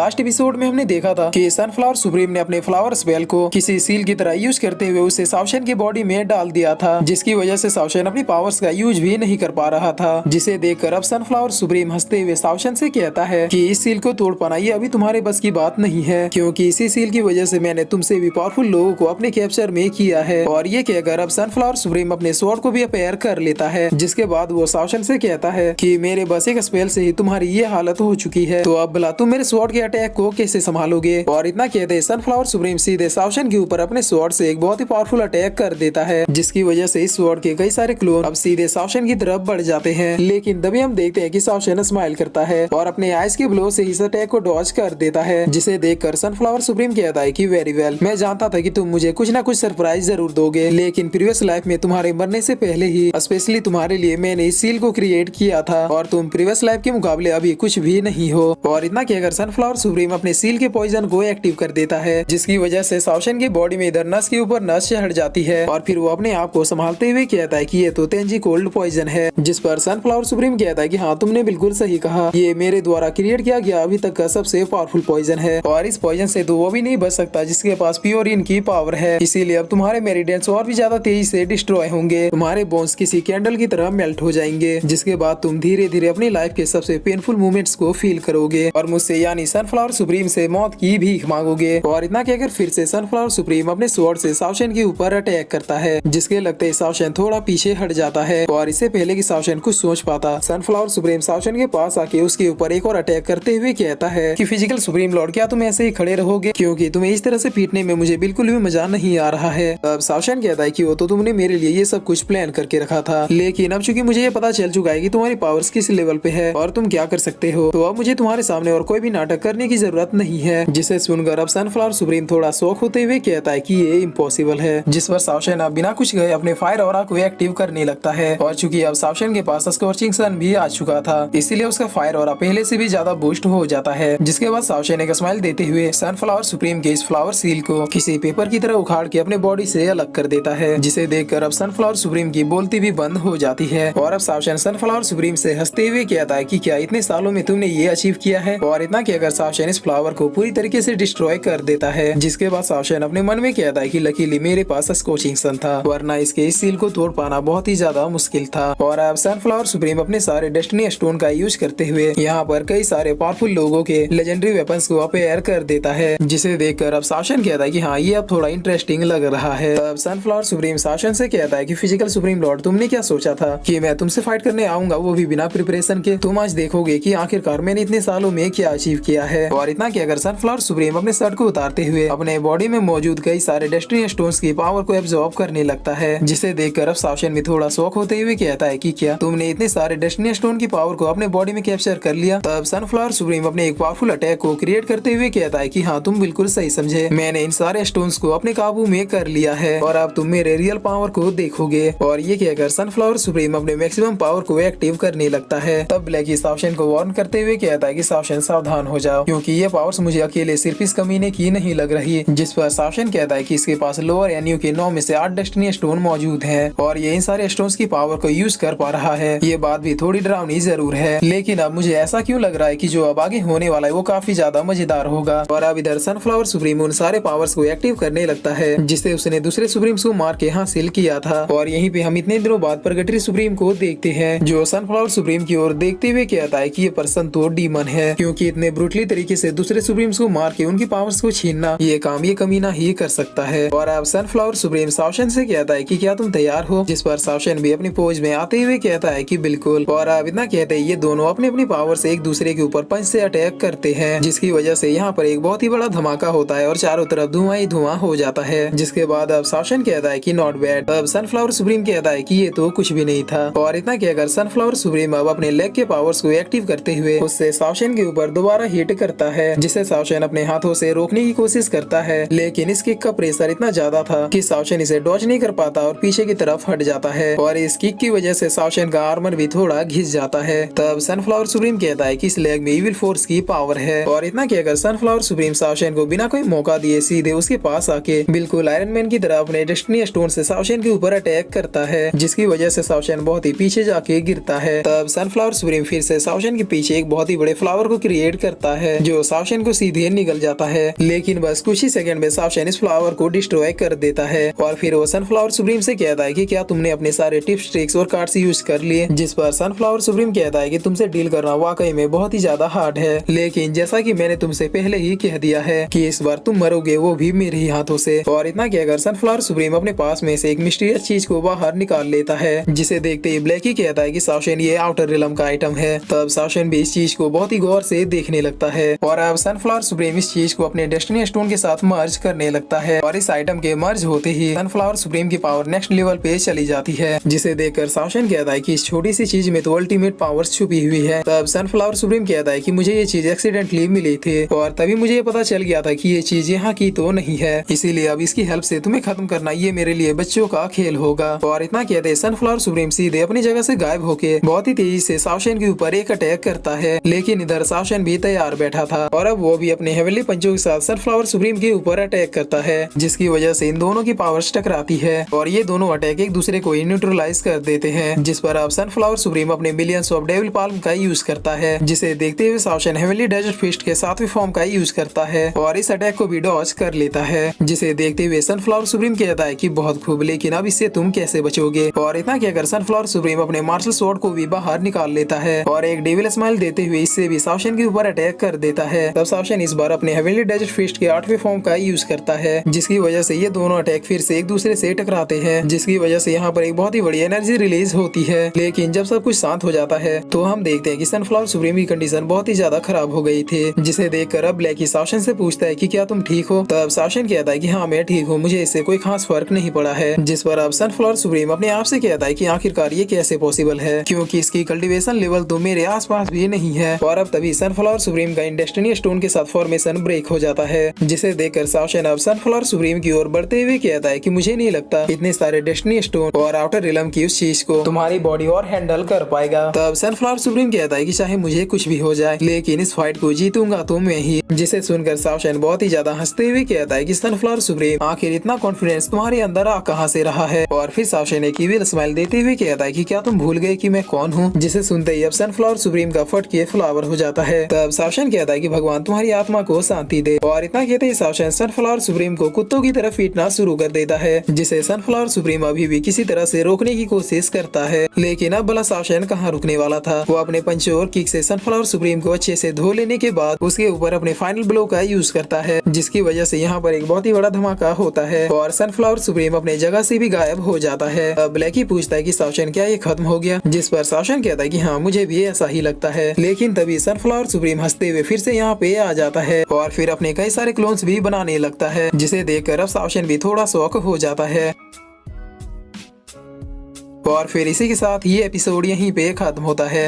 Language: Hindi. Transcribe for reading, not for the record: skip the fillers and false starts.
लास्ट एपिसोड में हमने देखा था कि सनफ्लावर सुप्रीम ने अपने फ्लावर स्पेल को किसी सील की तरह यूज करते हुए उसे सावशन की बॉडी में डाल दिया था, जिसकी वजह से सावशन अपनी पावर्स का यूज भी नहीं कर पा रहा था। जिसे देखकर अब सनफ्लावर सुप्रीम हंसते हुए सावशन से कहता है कि इस सील को तोड़ पाना ये अभी तुम्हारे बस की बात नहीं है, क्योंकि इसी सील की वजह से मैंने तुमसे भी पावरफुल लोगों को अपने कैप्चर में किया है। और ये कहकर अब सनफ्लावर सुप्रीम अपने स्वॉर्ड को भी अपेयर कर लेता है, जिसके बाद वो सावशन से कहता है कि मेरे बस एक स्पेल से ही तुम्हारी ये हालत हो चुकी है, तो अब भला तुम मेरे स्वॉर्ड के अटैक को कैसे संभालोगे। और इतना कहते सनफ्लावर सुप्रीम सीधे सावशन के ऊपर अपने स्वॉर्ड से एक बहुत ही पावरफुल अटैक कर देता है, जिसकी वजह से इस स्वॉर्ड के कई सारे क्लोन अब सीधे सावशन की तरफ बढ़ जाते हैं। लेकिन तभी हम देखते हैं कि सावशन स्माइल करता है और अपने आइस के ब्लो से इस अटैक को डॉज कर देता है, जिसे देखकर सनफ्लावर सुप्रीम कहता है कि वेरी वेल, मैं जानता था कि तुम मुझे कुछ ना कुछ सरप्राइज जरूर दोगे, लेकिन प्रीवियस लाइफ में तुम्हारे मरने से पहले ही स्पेशली तुम्हारे लिए मैंने इस सील को क्रिएट किया था और तुम प्रीवियस लाइफ के मुकाबले अभी कुछ भी नहीं हो। और इतना कहकर सनफ्लावर सुप्रीम अपने सील के पॉइजन को एक्टिव कर देता है, जिसकी वजह से सावशन की बॉडी में इधर नस के ऊपर नस चढ़ जाती है और फिर वो अपने आप को संभालते हुए कहता है कि ये तो तेंजी कोल्ड पॉइजन है। जिस पर सनफ्लावर सुप्रीम कहता है कि हाँ, तुमने बिल्कुल सही कहा, ये मेरे द्वारा क्रिएट किया गया अभी तक का सबसे पावरफुल पॉइजन है और इस पॉइजन से तो वो भी नहीं बच सकता जिसके पास प्योरिन की पावर है। इसीलिए अब तुम्हारे मेरिडियंस और भी ज्यादा तेजी से डिस्ट्रॉय होंगे, तुम्हारे बोन्स किसी कैंडल की तरह मेल्ट हो जाएंगे, जिसके बाद तुम धीरे धीरे अपनी लाइफ के सबसे पेनफुल मोमेंट्स को फील करोगे और मुझसे यानी सनफ्लावर सुप्रीम से मौत की भीख मांगोगे। और इतना कहकर फिर से सनफ्लावर सुप्रीम अपने स्वॉर्ड से सावशन के ऊपर अटैक करता है, जिसके लगते ही सावशन थोड़ा पीछे हट जाता है और इससे पहले कि सावशन कुछ सोच पाता, सनफ्लावर सुप्रीम सावशन के पास आके उसके ऊपर एक और अटैक करते हुए कहता है कि फिजिकल सुप्रीम लॉर्ड, क्या तुम ऐसे ही खड़े रहोगे, क्योंकि तुम्हें इस तरह से पीटने में मुझे बिल्कुल भी मजा नहीं आ रहा है। अब सावशन कहता है कि वो तो तुमने मेरे लिए ये सब कुछ प्लान करके रखा था, लेकिन अब चूंकि मुझे ये पता चल चुका है कि तुम्हारी पावर्स किस लेवल पे है और तुम क्या कर सकते हो, तो अब मुझे तुम्हारे सामने और कोई भी नाटक करने की जरूरत नहीं है। जिसे सुनकर अब सनफ्लावर सुप्रीम थोड़ा शौक होते हुए कहता है कि ये इम्पॉसिबल है, जिस पर सावशन अब बिना कुछ कहे अपने फायर ऑरा को एक्टिव करने लगता है। और चूंकि अब सावशन के पास स्कॉर्चिंग सन भी आ चुका था, इसीलिए उसका फायर ऑरा पहले से भी ज्यादा बूस्ट हो जाता है। जिसके बाद सावशन एक स्माइल देते हुए सनफ्लावर सुप्रीम के इस फ्लावर सील को किसी पेपर की तरह उखाड़ के अपने बॉडी से अलग कर देता है, जिसे देखकर अब सनफ्लावर सुप्रीम की बोलती भी बंद हो जाती है। और अब सावशन सनफ्लावर सुप्रीम से हंसते हुए कहता है कि क्या इतने सालों में तुमने ये अचीव किया है। और इतना कहकर सावशन इस फ्लावर को पूरी तरीके से डिस्ट्रॉय कर देता है। जिसके बाद सावशन अपने मन में कहता है कि लकीली मेरे पास स्कॉचिंग सन था, वरना इसके इस सील को तोड़ पाना बहुत ही ज्यादा मुश्किल था। और अब सनफ्लावर सुप्रीम अपने सारे डेस्टिनी स्टोन का यूज करते हुए यहाँ पर कई सारे पावरफुल लोगों के लेजेंडरी वेपन्स को अपेयर कर देता है, जिसे देखकर अब सावशन कहता है कि हाँ, ये अब थोड़ा इंटरेस्टिंग लग रहा है। तब सनफ्लावर सुप्रीम सावशन से कहता है कि फिजिकल सुप्रीम लॉर्ड, तुमने क्या सोचा था कि मैं तुमसे फाइट करने आऊंगा, वो भी बिना प्रिपरेशन के। तुम आज देखोगे कि आखिरकार मैंने इतने सालों में क्या अचीव किया है। और इतना कहकर सनफ्लावर सुप्रीम अपने शर्ट को उतारते हुए अपने बॉडी में मौजूद कई सारे डेस्टिनी स्टोन्स की पावर को एब्जॉर्ब करने लगता है, जिसे देखकर अब सावशन में थोड़ा शौक होते हुए कहता है कि क्या तुमने इतने सारे डेस्टिनी स्टोन की पावर को अपने बॉडी में कैप्चर कर लिया। तब सनफ्लावर सुप्रीम अपने एक पावरफुल अटैक को क्रिएट करते हुए कहता है कि हाँ, तुम बिल्कुल सही समझे, मैंने इन सारे स्टोन्स को अपने काबू में कर लिया है और अब तुम मेरे रियल पावर को देखोगे। और ये कहकर सनफ्लावर सुप्रीम अपने मैक्सिमम पावर को एक्टिव करने लगता है। तब ब्लैकी सावशन को वार्न करते हुए कहता है कि सावशन सावधान हो जाओ, क्योंकि ये पावर्स मुझे अकेले सिर्फ इस कमीने की नहीं लग रही। जिस पर सावशन कहता है कि इसके पास लोअर एनयू के 9 में से 8 डेस्टिनी स्टोन मौजूद है और ये इन सारे स्टोन्स की पावर को यूज कर पा रहा है। ये बात भी थोड़ी डरावनी जरूर है, लेकिन अब मुझे ऐसा क्यों लग रहा है कि जो अब आगे होने वाला है वो काफी ज्यादा मजेदार होगा। और अब इधर सनफ्लावर सुप्रीम उन सारे पावर्स को एक्टिव करने लगता है जिसे उसने दूसरे सुप्रीम्स को मार के हासिल किया था। और यहीं पे हम इतने दिनों बाद प्रगटरी सुप्रीम को देखते हैं, जो सनफ्लावर सुप्रीम की ओर देखते हुए कहता है कि ये पर्सन तो डीमन है, क्योंकि इतने ब्रूटली तरीके से दूसरे सुप्रीम्स को मार के उनकी पावर्स को छीनना ये काम ये कमीना ही कर सकता है। और अब सनफ्लावर सुप्रीम सावशन से कहता है कि क्या तुम तैयार हो। जिस पर सावशन भी अपनी पोज में आते हुए कहता है कि बिल्कुल। और अब इतना कहते ही ये दोनों अपनी अपनी पावर से एक दूसरे के ऊपर पंच से अटैक करते हैं, जिसकी वजह से यहाँ पर एक बहुत ही बड़ा धमाका होता है और चारों तरफ धुआं ही धुआं हो जाता है। जिसके बाद अब सावशन कहता है कि नॉट बैड। अब सनफ्लावर सुप्रीम कहता है कि ये तो कुछ भी नहीं था। और इतना कहकर सनफ्लावर सुप्रीम अब अपने लेग के पावर्स को एक्टिव करते हुए उससे सावशन के ऊपर दोबारा हिट करता है, जिसे सावशन अपने हाथों से रोकने की कोशिश करता है, लेकिन इस किक का प्रेशर इतना ज्यादा था कि सावशन इसे डॉज नहीं कर पाता और पीछे की तरफ हट जाता है। और इस किक की वजह से सावशन का आर्मर भी थोड़ा घिस जाता है। तब सनफ्लावर सुप्रीम कहता है कि इस लेग में इविल फोर्स की पावर है। और इतना कहकर सनफ्लावर सुप्रीम सावशन को बिना कोई मौका दिए सीधे उसके पास आके बिल्कुल आयरन मैन की तरह अपने डेस्टिनी स्टोन से सावशन के ऊपर अटैक करता है, जिसकी वजह से सावशन बहुत ही पीछे जाके गिरता है। तब सनफ्लावर सुप्रीम फिर से सावशन के पीछे एक बहुत ही बड़े फ्लावर को क्रिएट करता है जो सावशन को सीधे निकल जाता है, लेकिन बस कुछ ही सेकंड में सावशन इस फ्लावर को डिस्ट्रॉय कर देता है। और फिर वो सनफ्लावर सुप्रीम से कहता है कि क्या तुमने अपने सारे टिप्स ट्रिक्स और कार्ड्स यूज कर लिए, जिस पर सनफ्लावर सुप्रीम कहता है कि तुमसे डील करना वाकई में बहुत ही ज्यादा हार्ड है, लेकिन जैसा कि मैंने तुमसे पहले ही कह दिया है कि इस बार तुम मरोगे, वो भी मेरे ही हाथों से। और इतना कहकर सनफ्लावर सुप्रीम अपने पास में से एक मिस्टीरियस चीज को बाहर निकाल लेता है, जिसे देखते ही ब्लैकी कहता है कि सावशन ये आउटर रिलम का आइटम है। तब सावशन भी इस चीज को बहुत ही गौर से देखने लगता है और अब सनफ्लावर सुप्रीम इस चीज को अपने डेस्टिनी स्टोन के साथ मर्ज करने लगता है। और इस आइटम के मर्ज होते ही सनफ्लावर सुप्रीम की पावर नेक्स्ट लेवल पे चली जाती है, जिसे देखकर सावशन कहता है कि इस छोटी सी चीज में तो अल्टीमेट पावर्स छुपी हुई है। तब सनफ्लावर सुप्रीम कहता है कि मुझे ये चीज एक्सीडेंटली मिली थी और तभी मुझे ये पता चल गया था कि ये चीज यहाँ की तो नहीं है, इसीलिए अब इसकी हेल्प से तुम्हें खत्म करना ये मेरे लिए बच्चों का खेल होगा। और इतना कहते सनफ्लावर सुप्रीम सीधे अपनी जगह से गायब होके बहुत ही तेजी से सावशन के ऊपर एक अटैक करता है, लेकिन इधर सावशन भी तैयार बैठा था और अब वो भी अपने हेवनली पंचों के साथ सनफ्लावर सुप्रीम के ऊपर अटैक करता है, जिसकी वजह से इन दोनों की पावर्स टकराती है और ये दोनों अटैक एक दूसरे को न्यूट्रलाइज कर देते हैं। जिस पर अब सनफ्लावर सुप्रीम अपने मिलियंस ऑफ डेविल पाल्म का यूज करता है, जिसे देखते हुए सावशन हेवनली डेजर्ट फिस्ट के 7वें फॉर्म का यूज करता है और इस अटैक को भी डॉज कर लेता है, जिसे देखते हुए सनफ्लावर सुप्रीम कहता है कि बहुत खूब, लेकिन अब इससे तुम कैसे बचोगे। और इतना कहकर सनफ्लावर सुप्रीम अपने मार्शल स्वॉर्ड को भी बाहर निकाल लेता है और एक डेविल स्माइल देते हुए इससे भी सावशन के ऊपर अटैक कर देता है। तब सावशन इस बार अपने हेवनली डेजर्ट फिस्ट के 8वें फॉर्म का यूज करता है, जिसकी वजह से ये दोनों अटैक फिर से एक दूसरे से टकराते हैं, जिसकी वजह से यहाँ पर एक बहुत ही बड़ी एनर्जी रिलीज होती है। लेकिन जब सब कुछ शांत हो जाता है तो हम देखते हैं कि सनफ्लावर सुप्रीम की कंडीशन बहुत ही ज्यादा खराब हो गई थी, जिसे देखकर अब ब्लैकी सावशन से पूछता है कि क्या तुम ठीक हो। तब सावशन कहता है कि हाँ मैं ठीक हूँ, मुझे इससे कोई खास फर्क नहीं पड़ा है। जिस पर अब सनफ्लावर सुप्रीम अपने आप से कहता है कि आखिरकार ये कैसे पॉसिबल है, क्योंकि इसकी कल्टीवेशन लेवल तो मेरे आसपास भी नहीं है। और अब तभी सनफ्लावर सुप्रीम का इन डेस्टिनी स्टोन के साथ फॉर्मेशन ब्रेक हो जाता है, जिसे देखकर सावशन अब सनफ्लावर सुप्रीम की ओर बढ़ते हुए कहता है कि मुझे नहीं लगता इतने सारे डेस्टिनी स्टोन और आउटर रिलम की उस चीज को तुम्हारी बॉडी और हैंडल कर पाएगा। तब सनफ्लावर सुप्रीम कहता है कि चाहे मुझे कुछ भी हो जाए, लेकिन इस फाइट को जीतूंगा तो मैं ही। जिसे सुनकर सावशन बहुत ही ज्यादा हंसते हुए कहता है कि सनफ्लावर सुप्रीम आखिर इतना कॉन्फिडेंस तुम्हारे अंदर आ कहां से रहा है। और फिर सावशन एक इविल स्माइल देते हुए कहता है कि क्या तुम भूल गए कि मैं कौन हूँ। जिसे सुनते ही अब सनफ्लावर सुप्रीम का फट के फ्लावर हो जाता है। तब सावशन कहता है कि भगवान तुम्हारी आत्मा को शांति दे। और इतना कहते ही सावशन सनफ्लावर सुप्रीम को कुत्तों की तरफ पीटना शुरू कर देता है, जिसे सनफ्लावर सुप्रीम अभी भी किसी तरह से रोकने की कोशिश करता है। लेकिन अब भला सावशन कहाँ रुकने वाला था। वो अपने पंचों और किक से सनफ्लावर सुप्रीम को अच्छे से धो लेने के बाद उसके ऊपर अपने फाइनल ब्लो का यूज करता है, जिसकी वजह से यहाँ पर एक बहुत ही बड़ा धमाका होता है और सनफ्लावर सुप्रीम अपने जगह से भी गायब हो जाता है। अब ब्लैकी पूछता है कि सावशन क्या ये खत्म हो गया, जिस पर सावशन कहता है कि हाँ मुझे भी ऐसा ही लगता है। लेकिन तभी सनफ्लावर सुप्रीम हंसते हुए फिर से यहाँ पे आ जाता है और फिर अपने कई सारे क्लोन्स भी बनाने लगता है, जिसे देखकर अब सावशन भी थोड़ा शॉक हो जाता है। और फिर इसी के साथ ये एपिसोड यहीं पे खत्म होता है।